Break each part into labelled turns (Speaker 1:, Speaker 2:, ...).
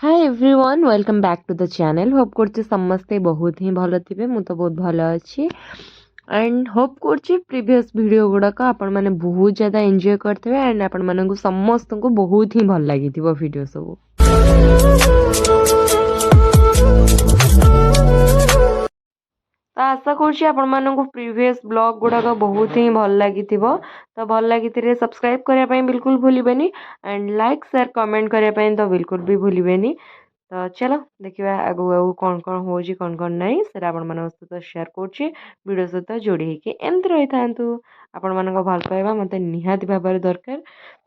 Speaker 1: Hi everyone welcome back to the channel hope करछि समस्ते बहुत ही भलो थिबे मु तो बहुत भलो अछि एंड होप करछि प्रीवियस वीडियो गुडाक आपण माने बहुत ज्यादा एंजॉय करथिबे एंड आपण माननकु समस्त को बहुत ही भल लागिथिबो वीडियो सब तो आशा करछि आपण माननकु प्रीवियस ब्लॉग गुडाक बहुत ही भल लागिथिबो तो भल लागिथिरे सब्सक्राइब करिया पई बिल्कुल भूलिबेनी एंड लाइक शेयर कमेंट करिया पई तो बिल्कुल भी भूलिबेनी। तो चलो देखिए आगु आगु कौन कौन कौन नहीं से सहित शेयर करुँची वीडियो सहित जोड़ी होगी एमती रही था आपण मान भल पाइबा मत निहाती भाव दरकार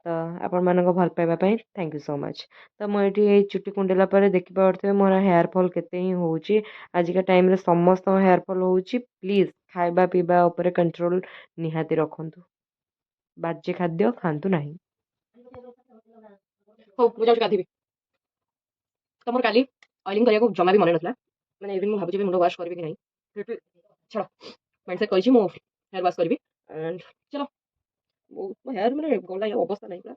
Speaker 1: तो आपण मान भल पाइबा थैंक यू सो मच। तो मुझे चुटी कुंडेला देखिपे मोर हेयर फॉल केते ही होची आजिका टाइम रे समस्त हेयर फॉल होची प्लीज खाइबा पीबा ऊपर कंट्रोल निहाती रखंतु बाज्य खाद्य खांतु नहीं।
Speaker 2: हो मुझे गाधीबी तो मोर काली ऑयलिंग करिया को जमा भी मन नथला माने इवन मु भाबुची मुंड वाश करबी कि नहीं फिर छड़ा माइंडसेट करिछि मु हेयर वाश करबी एंड चलो मो हेयर माने गला अवस्था नहीं पूरा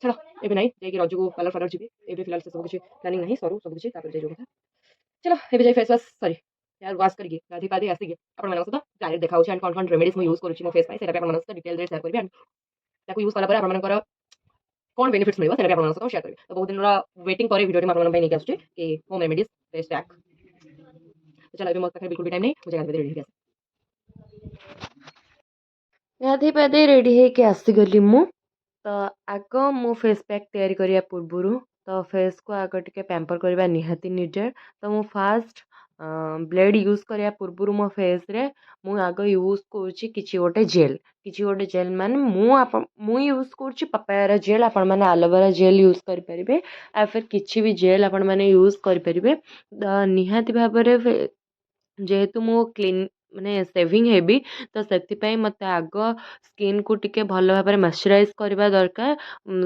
Speaker 2: छड़ा एबे नहीं जाई कि रज को कलर फलर जीबी एबे फिलहाल से सब कुछ प्लानिंग नहीं सरू सब कुछ तापर जाई जो କଥା चलो एबे जाई face wash sorry hair wash करके गाधी पाधी आसी आपण मन सहित डायरेक्ट देखाउछि एंड कोन कोन रेमेडीज मु यूज करूछि मो फेस पाई सेटा आपण मन सहित डिटेल रे शेयर करबी एंड ताको यूज कला पर आपण मनकर कौन बेनिफिट्स मिले सेटा आपण सहित शेयर करबी तो बहुत दिन वेटिंग करे वीडियो रे आपण मन नहीं आसुछि कि होम रेमेडीज फेस पैक तो चलो अभी मो पाखे बिल्कुल भी टाइम नहीं मुझे गाधी रेडी हो
Speaker 1: गाधे पाधे रेडी होके आसीगली मु तो आग मो फेस पैक तैयारी करिया पूर्वरु तो फेस को आग टिके पैम्पर करबा निहाती नीडेड तो मु फास्ट ब्लेड यूज करिया पूर्वरु मो फेस रे मु आग यूज करूची किछि गोटे जेल माने मु यूज करूची पपाया जेल आपण माने एलोवेरा जेल यूज करि परिबे आ फिर किछि भी जेल आपण माने यूज करि परिबे निहाती भाबरे जेहेतु मु क्लीन माने सेविंग हेबी तो से मत आग स्किन को टिके भल भाव में मॉइस्चराइज करबा दरकार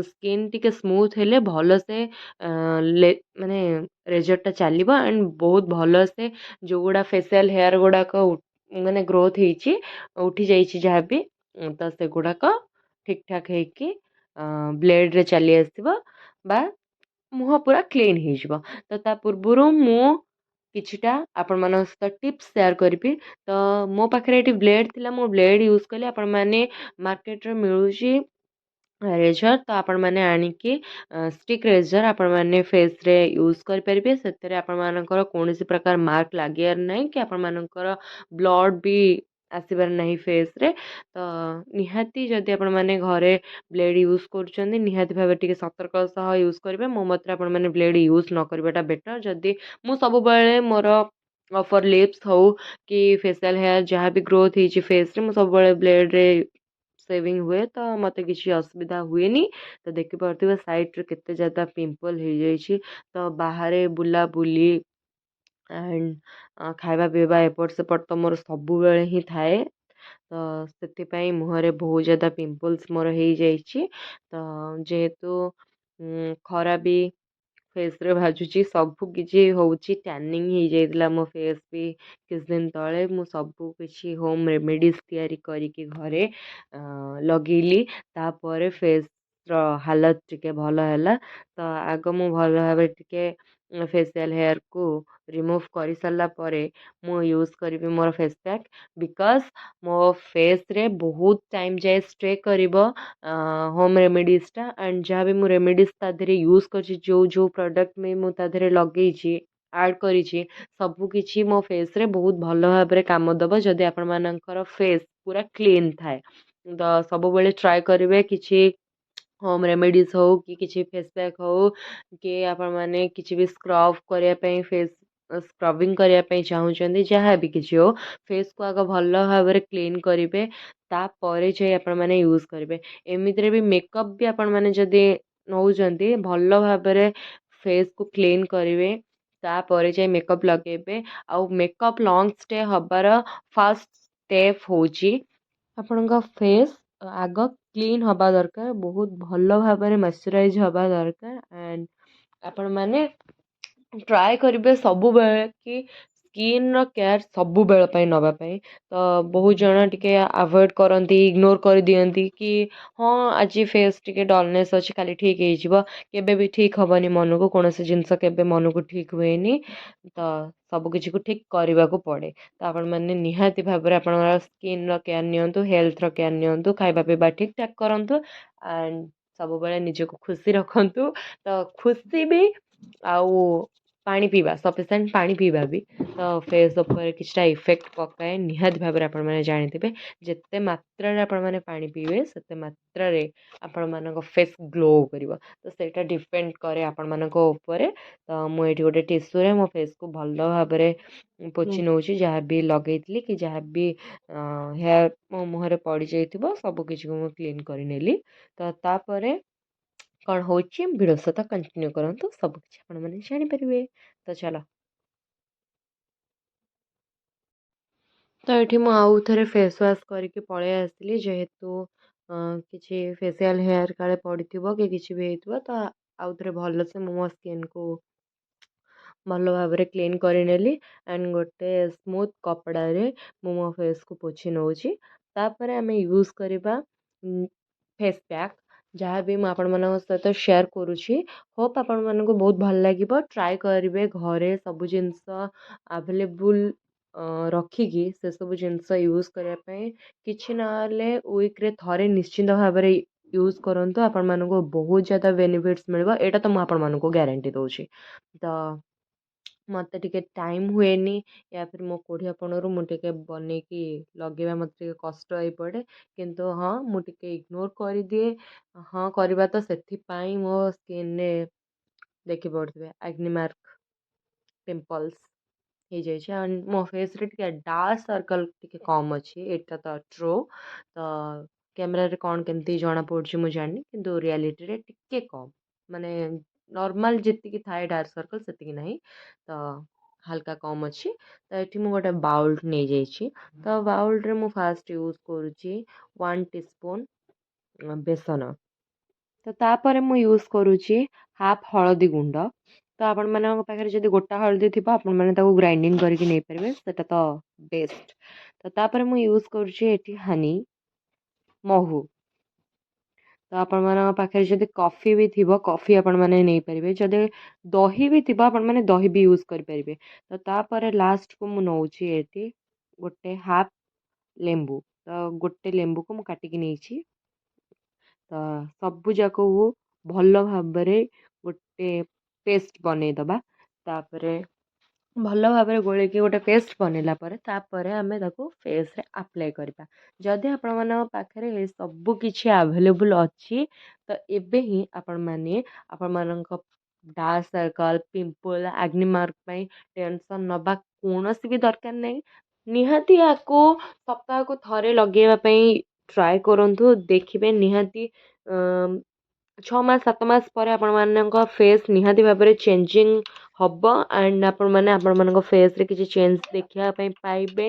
Speaker 1: स्किन टिके स्मूथ हेले भल से माने रेजरटा चलिबो एंड बहुत भल से जो गुड़ा फेशियल हेयर गुड़ाक माने ग्रोथ होईची उठी जाइची जहाँ भी तो से गुड़ाक ठीक ठाक हेकी ब्लेड रे चली आसीबो बा मुह पूरा क्लीन हो तो ता पूर्वरु मु किछिटा आपण मान सहित टिप्स शेयर करी तो मो पाखे ये ब्लेड थिला मो ब्लेड यूज कली आपण माने मार्केट रे मिलूची रेजर तो आपण माने आनिकी स्टिक रेजर आपण माने फेस रे यूज कर परिबे सेतरे आपण मानकर कोनोसी प्रकार मार्क लागियार नहीं कि आपण मानकर ब्लड भी आसीबार नहीं फेस रे तो निहाती जदि आपण माने घरे ब्लेड यूज करूछंदी निहाती भाबे टिके सतर्क सह यूज करिवे मो मत आपण माने ब्लेड यूज न करबाटा बेटर जदि मु सब बेले मोर फॉर लिप्स हो कि फेशियल हेयर जहाँ भी ग्रोथ होती फेस रे मु सब बेले ब्लेड रे सेविंग हुए तो मत किसी असुविधा हुए नी तो देखिपे साइड रे केते ज्यादा पिंपल हो जाइए तो बाहर बुला बुली एंड खाଇବା ପିଇବା ଏପଟ ସେପଟ ତ ମୋର ସବୁବେଳେ ହିଁ ଥାଏ ତ ସେଥିପାଇଁ ମୁହଁରେ ବହୁତ ज़्यादा ପିମ୍ପଲ୍स ମୋର ହେଇଯାଇଛି ତ ଯେହେତୁ ଖରା ବି फेस रे भाजुची सबु किछि होउची टैनिंग ही जाइतिला मो फेस भी किछ दिन तळे मु सबु किछि होम रेमेडीज तयारी करिके घरे लगेली तापरे फेस रो हालत टिके भलो हैला तो आग मु भलो भाबे टिके फेशियल हेयर को रिमूव करि सारला परे मु यूज करिबि मोर फेस पैक बिकॉज मो फेस रे बहुत टाइम जाए स्टे करिवो होम रेमेडीजटा एंड जहाँ भी मु रेमेडीज ता देहरे यूज करछि जो जो प्रोडक्ट में मु ता देहरे लगेइछि ऐड करिछि सबु किछि मो फेस रे बहुत भलो भाबरे काम दबो जदि आपण मानकर फेस पूरा क्लीन थाए तो सब बेले ट्राई करिवे किछि होम रेमेडीज हो कि किछि फेस पैक हो कि आपण माने किछि भी स्क्रब करिया पई फेस स्क्रबिंग करिया पई चाहूचंदी जहाँ भी किछि हो फेस को आग भलो भाबरे क्लीन करिवे तापरे जे आपण माने यूज करिवे एमितिरे भी मेकअप भी आपण माने जदि नौचंदी भलो भाबरे फेस को क्लीन करिवे तापरे जे मेकअप लगेबे आ मेकअप लॉन्ग स्टे हबार फास्ट स्टेप होची आपणका फेस आग क्लीन हवा दरकार बहुत भलो भाबरे मॉइस्चराइज हवा दरकार एंड आपण माने ट्राए करिवे सब बेले कि स्किन केयर सबुबेल ପାଇଁ ନେବା ପାଇଁ ତ ବହୁତ ଜଣ ଟିକେ ଆଭଏଡ଼ କରନ୍ତି ଇଗ୍ନୋର କରିଦିଅନ୍ତି କି ହଁ ଆଜି ଫେସ୍ ଟିକେ ଡଲନେସ୍ ଅଛି କାଲି ଠିକ୍ ହେଇଯିବ କେବେ ବି ଠିକ୍ ହେବନି ମନକୁ କୌଣସି ଜିନିଷ କେବେ ମନକୁ ଠିକ୍ ହୁଏନି ତ ସବୁକିଛିକୁ ଠିକ୍ କରିବାକୁ ପଡ଼େ ତ ଆପଣମାନେ ନିହାତି ଭାବରେ ଆପଣଙ୍କର ସ୍କିନ୍ର କେୟାର ନିଅନ୍ତୁ ହେଲ୍ଥର କେୟାର ନିଅନ୍ତୁ ଖାଇବା ପିଇବା ଠିକ୍ ଠାକ୍ କରନ୍ତୁ ଆଣ୍ଡ ସବୁବେଳେ ନିଜକୁ ଖୁସି ରଖନ୍ତୁ ତ ଖୁସି ବି ଆଉ ପାଣି ପିଇବା ସଫିସିଏଣ୍ଟ ପାଣି ପିଇବା ବି ତ ଫେସ୍ ଉପରେ କିଛିଟା ଇଫେକ୍ଟ ପକାଏ ନିହାତି ଭାବରେ ଆପଣମାନେ ଜାଣିଥିବେ ଯେତେ ମାତ୍ରାରେ ଆପଣମାନେ ପାଣି ପିଇବେ ସେତେ ମାତ୍ରାରେ ଆପଣମାନଙ୍କ ଫେସ୍ ଗ୍ଲୋ କରିବ ତ ସେଇଟା ଡିପେଣ୍ଡ କରେ ଆପଣମାନଙ୍କ ଉପରେ ତ ମୁଁ ଏଇଠି ଗୋଟେ ଟିସ୍ୟୁରେ ମୋ ଫେସ୍କୁ ଭଲ ଭାବରେ ପୋଛି ନେଉଛି ଯାହା ବି ଲଗେଇଥିଲି କି ଯାହା ବି ହେୟାର ମୋ ମୁହଁରେ ପଡ଼ିଯାଇଥିବ ସବୁକିଛିକୁ ମୁଁ କ୍ଲିନ୍ କରିନେଲି ତ ତାପରେ କ'ଣ ହେଉଛି ଭିଡ଼ିଓ ସହିତ କଣ୍ଟିନ୍ୟୁ କରନ୍ତୁ ସବୁକିଛି ଆପଣମାନେ ଜାଣିପାରିବେ ତ ଚାଲ ତ ଏଠି ମୁଁ ଆଉ ଥରେ ଫେସ୍ ୱାଶ୍ କରିକି ପଳେଇ ଆସିଲି ଯେହେତୁ କିଛି ଫେସିଆଲ୍ ହେୟାର୍ କାଳେ ପଡ଼ିଥିବ କି କିଛି ବି ହେଇଥିବ ତ ଆଉ ଥରେ ଭଲସେ ମୁଁ ମୋ ସ୍କିନ୍କୁ ଭଲ ଭାବରେ କ୍ଲିନ୍ କରିନେଲି ଆଣ୍ଡ ଗୋଟେ ସ୍ମୁଥ୍ କପଡ଼ାରେ ମୁଁ ମୋ ଫେସ୍କୁ ପୋଛି ନେଉଛି ତାପରେ ଆମେ ୟୁଜ୍ କରିବା ଫେସ୍ ପ୍ୟାକ୍ ଯାହା ବି ମୁଁ ଆପଣମାନଙ୍କ ସହିତ ସେୟାର କରୁଛି ହୋପ୍ ଆପଣମାନଙ୍କୁ ବହୁତ ଭଲ ଲାଗିବ ଟ୍ରାଏ କରିବେ ଘରେ ସବୁ ଜିନିଷ ଆଭେଲେବୁଲ୍ ରଖିକି ସେସବୁ ଜିନିଷ ୟୁଜ୍ କରିବା ପାଇଁ କିଛି ନହେଲେ ୱିକ୍ରେ ଥରେ ନିଶ୍ଚିନ୍ତ ଭାବରେ ୟୁଜ୍ କରନ୍ତୁ ଆପଣମାନଙ୍କୁ ବହୁତ ज़्यादा ବେନିଫିଟ୍ସ ମିଳିବ ଏଇଟା ତ ମୁଁ ଆପଣମାନଙ୍କୁ ଗ୍ୟାରେଣ୍ଟି ଦେଉଛି ତ ମୋତେ ଟିକେ ଟାଇମ୍ ହୁଏନି ୟା ଫିର୍ ମୋ କୋଢ଼ିଆପଣରୁ ମୁଁ ଟିକେ ବନେଇକି ଲଗେଇବା ମୋତେ ଟିକେ କଷ୍ଟ ହେଇପଡ଼େ କିନ୍ତୁ ହଁ ମୁଁ ଟିକେ ଇଗ୍ନୋର କରିଦିଏ ହଁ କରିବା ତ ସେଥିପାଇଁ ମୋ ସ୍କିନ୍ରେ ଦେଖିପାରୁଥିବେ ଆଗ୍ନି ମାର୍କ ପିମ୍ପଲ୍ସ ହେଇଯାଇଛି ଆଣ୍ଡ ମୋ ଫେସ୍ରେ ଟିକେ ଡାର୍କ ସର୍କଲ୍ ଟିକେ କମ୍ ଅଛି ଏଇଟା ତ ଟ୍ରୁ ତ କ୍ୟାମେରାରେ କ'ଣ କେମିତି ଜଣାପଡ଼ୁଛି ମୁଁ ଜାଣିନି କିନ୍ତୁ ରିଆଲିଟିରେ ଟିକେ କମ୍ ମାନେ ନର୍ମାଲ୍ ଯେତିକି ଥାଏ ଡାର୍କ ସର୍କଲ୍ ସେତିକି ନାହିଁ ତ ହାଲକା କମ୍ ଅଛି ତ ଏଠି ମୁଁ ଗୋଟେ ବାଉଲ୍ ନେଇଯାଇଛି ତ ବାଉଲ୍ରେ ମୁଁ ଫାର୍ଷ୍ଟ ୟୁଜ୍ କରୁଛି 1 ଟିସ୍ପୁନ୍ ବେସନ ତ ତାପରେ ମୁଁ ୟୁଜ୍ କରୁଛି ହାଫ୍ ହଳଦୀ ଗୁଣ୍ଡ ତ ଆପଣମାନଙ୍କ ପାଖରେ ଯଦି ଗୋଟା ହଳଦୀ ଥିବ ଆପଣମାନେ ତାକୁ ଗ୍ରାଇଣ୍ଡିଙ୍ଗ କରିକି ନେଇପାରିବେ ସେଇଟା ତ ବେଷ୍ଟ ତ ତାପରେ ମୁଁ ୟୁଜ୍ କରୁଛି ଏଠି ହାନି ମହୁ ତ ଆପଣମାନଙ୍କ ପାଖରେ ଯଦି କଫି ବି ଥିବ କଫି ଆପଣମାନେ ନେଇପାରିବେ ଯଦି ଦହି ବି ଥିବ ଆପଣମାନେ ଦହି ବି ୟୁଜ୍ କରିପାରିବେ ତ ତାପରେ ଲାଷ୍ଟକୁ ମୁଁ ନେଉଛି ଏଠି ଗୋଟେ ହାଫ୍ ଲେମ୍ବୁ ତ ଗୋଟେ ଲେମ୍ବୁକୁ ମୁଁ କାଟିକି ନେଇଛି ତ ସବୁଯାକକୁ ଭଲ ଭାବରେ ଗୋଟେ ପେଷ୍ଟ ବନେଇଦେବା ତାପରେ ଭଲ ଭାବରେ ଗୋଳେଇକି ଗୋଟେ ପେଷ୍ଟ ବନେଇଲା ପରେ ତାପରେ ଆମେ ତାକୁ ଫେସ୍ରେ ଆପ୍ଲାଏ କରିବା ଯଦି ଆପଣମାନଙ୍କ ପାଖରେ ଏ ସବୁ କିଛି ଆଭେଲେବୁଲ୍ ଅଛି ତ ଏବେ ହିଁ ଆପଣମାନେ ଆପଣମାନଙ୍କ ଡାର୍କ ସର୍କଲ୍ ପିମ୍ପଲ୍ ଆଗ୍ନି ମାର୍କ ପାଇଁ ଟେନସନ୍ ନେବା କୌଣସି ବି ଦରକାର ନାହିଁ ନିହାତି ୟାକୁ ସପ୍ତାହକୁ ଥରେ ଲଗେଇବା ପାଇଁ ଟ୍ରାଏ କରନ୍ତୁ ଦେଖିବେ ନିହାତି 6 ମାସ 7 ମାସ ପରେ ଆପଣମାନଙ୍କ ଫେସ୍ ନିହାତି ଭାବରେ ଚେଞ୍ଜିଂ ହେବ ଆଣ୍ଡ ଆପଣମାନେ ଆପଣମାନଙ୍କ ଫେସ୍ରେ କିଛି ଚେଞ୍ଜ ଦେଖିବା ପାଇଁ ପାଇବେ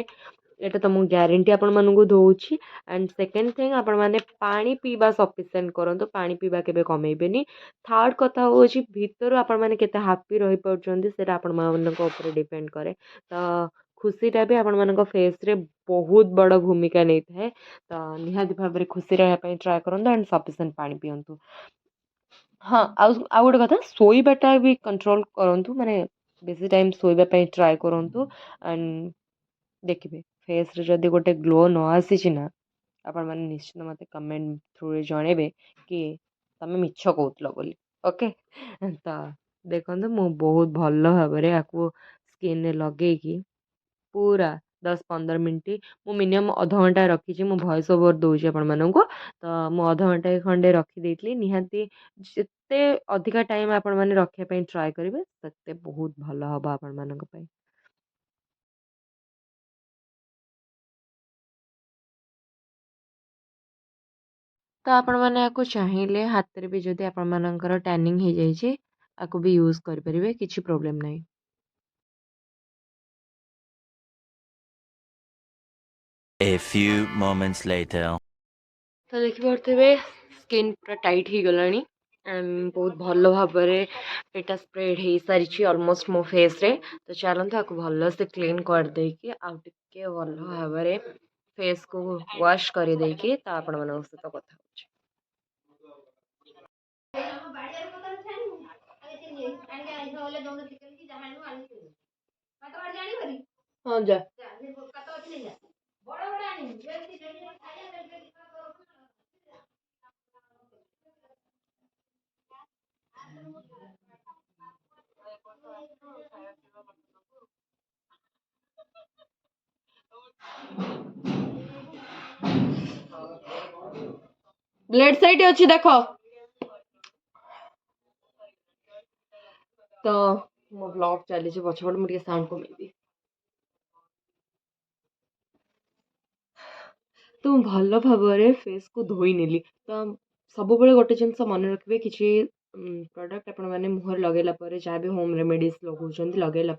Speaker 1: ଏଇଟା ତ ମୁଁ ଗ୍ୟାରେଣ୍ଟି ଆପଣମାନଙ୍କୁ ଦେଉଛି ଆଣ୍ଡ ସେକେଣ୍ଡ ଥିଙ୍ଗ ଆପଣମାନେ ପାଣି ପିଇବା ସଫିସିଏଣ୍ଟ କରନ୍ତୁ ପାଣି ପିଇବା କେବେ କମେଇବେନି ଥାର୍ଡ଼ କଥା ହେଉଛି ଭିତରୁ ଆପଣମାନେ କେତେ ହାପି ରହିପାରୁଛନ୍ତି ସେଇଟା ଆପଣମାନଙ୍କ ଉପରେ ଡିପେଣ୍ଡ କରେ ତ ଖୁସିଟା ବି ଆପଣମାନଙ୍କ ଫେସ୍ରେ ବହୁତ ବଡ଼ ଭୂମିକା ନେଇଥାଏ ତ ନିହାତି ଭାବରେ ଖୁସି ରହିବା ପାଇଁ ଟ୍ରାଏ କରନ୍ତୁ ଆଣ୍ଡ ସଫିସିଏଣ୍ଟ ପାଣି ପିଅନ୍ତୁ ହଁ ଆଉ ଗୋଟେ କଥା ଶୋଇବାଟା ବି କଣ୍ଟ୍ରୋଲ୍ କରନ୍ତୁ ମାନେ ବେଶୀ ଟାଇମ୍ ଶୋଇବା ପାଇଁ ଟ୍ରାଏ କରନ୍ତୁ ଆଣ୍ଡ ଦେଖିବେ ଫେସ୍ରେ ଯଦି ଗୋଟେ ଗ୍ଲୋ ନ ଆସିଛି ନା ଆପଣମାନେ ନିଶ୍ଚିତ ମୋତେ କମେଣ୍ଟ ଥ୍ରୁରେ ଜଣେଇବେ କି ତମେ ମିଛ କହୁଥିଲ ବୋଲି ଓକେ ତ ଦେଖନ୍ତୁ ମୁଁ ବହୁତ ଭଲ ଭାବରେ ୟାକୁ ସ୍କିନ୍ରେ ଲଗେଇକି ପୁରା 10-15 ମିନିଟ୍ ମୁଁ ମିନିମମ୍ ଅଧଘଣ୍ଟା ରଖିଛି ମୁଁ ଭଏସ୍ ଓଭର୍ ଦେଉଛି ଆପଣମାନଙ୍କୁ ତ ମୁଁ ଅଧଘଣ୍ଟାଏ ଖଣ୍ଡେ ରଖିଦେଇଥିଲି ନିହାତି ଯେତେ ଅଧିକା ଟାଇମ୍ ଆପଣମାନେ ରଖିବା ପାଇଁ ଟ୍ରାଏ କରିବେ ସେତେ ବହୁତ ଭଲ ହେବ ଆପଣମାନଙ୍କ ପାଇଁ ତ ଆପଣମାନେ ୟାକୁ ଚାହିଁଲେ ହାତରେ ବି ଯଦି ଆପଣମାନଙ୍କର ଟ୍ୟାନିଂ ହେଇଯାଇଛି ୟାକୁ ବି ୟୁଜ୍ କରିପାରିବେ କିଛି ପ୍ରୋବ୍ଲେମ୍ ନାହିଁ
Speaker 3: A few moments later.
Speaker 1: ତ ଦେଖିପାରୁଥିବେ ସ୍କିନ୍ ପୁରା ଟାଇଟ୍ ହେଇଗଲାଣି एंड बहुत भल भाव एटा स्प्रेड हो सारी ऑलमोस्ट मो फेस रे। तो चलते आपको भल से क्लीन कर देकी आउ टिके भल भाव फेस को वॉश कर देकी तो आपण मन सहित कथा होछि।
Speaker 2: हाँ जा ब्लेड साइड अच्छी देख तो मो ब्लॉग चली पछपट मुझे साउंड कमेबी। तो भल भाव फेस को धोई नेली तो सब गोटे जिनस मन रखिए किसी प्रोडक्ट आपण मैंने मुहर लगेला जहाँ भी होम रेमेडीज लगाउछन लगेला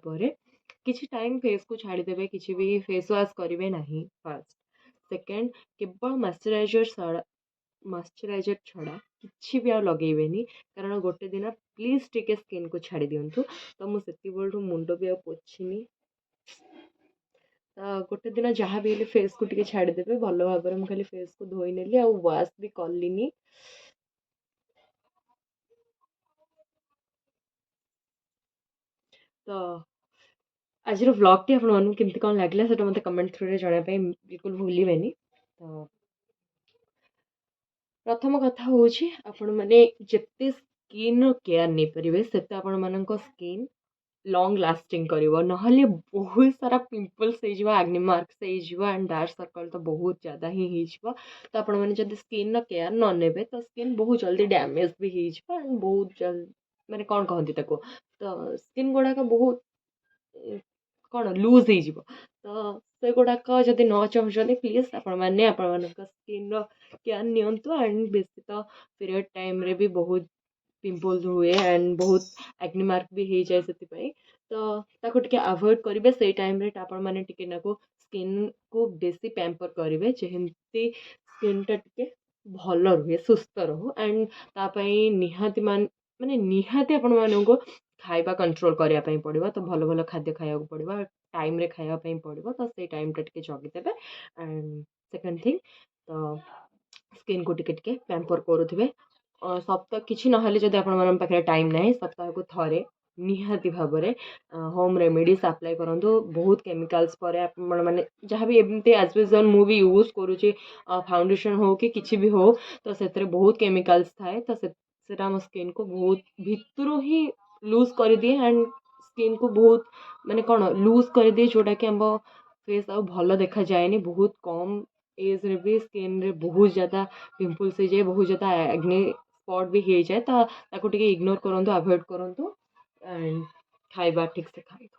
Speaker 2: किसी टाइम फेस को छाड़ीदेवे किसी भी फेस वाश करेंगे ना। फर्स्ट सेकेंड केवल मॉइस्चराइजर छड़ा किसी भी लगेबेनी कारण गोटे दिन प्लीज टिके स्किन को छाड़ी दिंतु। तो मुझे मुंड भी पोछिनी गोटे दिन जहाँ भी फेस को टिके छाड़ीदेवे भल भाव में खाली फेस को धोई नेली आ वाश भी कलिनी। तो आज व्लॉग टी आपको केमती कौन लगे से मतलब कमेंट थ्रू जानापी बिल्कुल भूलें। तो प्रथम कथा हूँ आपण मैंने जिते स्किन केयर नहीं पारे से आपण मान स्किन लंग लास्टिंग कर नहले बहुत सारा pimples acne marks and dark circle तो बहुत ज़्यादा ही हो। तो आपण मैंने जब स्किन केयर न ने तो स्किन बहुत जल्दी डैमेज भी हो एंड बहुत जल्दी मैंने कौन कहती तो स्किन गुड़ाक बहुत कौन लूज हो। तो से गुड़ाक जदि न चाहते प्लीज आपण मैंने स्किन केयर नियंतु एंड बेसी तो पीरियड टाइम रे भी बहुत पिंपल्स हुए एंड बहुत एक्ने मार्क भी हो जाए से तो टे अवॉइड करेंगे से टाइम रे आपण मैंने टिके नाको स्किन को बेसी पैम्पर करेंगे जमती स्किन टा टिके भल रुहे सुस्थ रो एंड तापाई निहाती माने निहाती आपण मानू खाଇବା कंट्रोल करने पड़ो। तो भल भल खाद्य खाया पड़ो टाइम रे खायापी पड़ो तो से टाइम टा टिके जगिदेवे एंड सेकेंड थिंग तो स्किन को टिके टिके पैम्पर करुवे सप्ताह किसी ना जब आपण पाखे टाइम ना सप्ताह को थरे निहाती भाव में होम रेमेडीज अप्लाई करूँ बहुत केमिकल्स पर मैंने जहाँ भी एमती एज यूजुअल मु भी यूज करुँचे फाउंडेशन हो कि किसी भी हो तो से बहुत केमिकल्स थाए तो सेटा मो स्किन को बहुत भितर ही लूज कर दिए एंड स्किन को बहुत माने कौन लूज कर दिए जोटा कि हम फेस आ भल देखा जाए बहुत कम एज रे भी स्किन रे बहुत ज़्यादा पिंपल्स हो जाए बहुत ज़्यादा एक्ने स्पॉट भी हो जाए तो इग्नोर करूँ अवॉइड करूँ एंड खाइबा ठीक से खाई।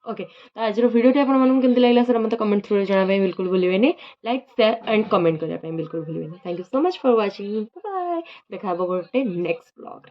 Speaker 2: ओके तो आज वीडियो केमती लगे सर मतलब कमेंट थ्रू जाना बिल्कुल भूलें लाइक शेयर एंड कमेंट करने बिल्कुल भूलें। Thank you so much for watching bye देखा गोटे नेक्स्ट ब्लॉग।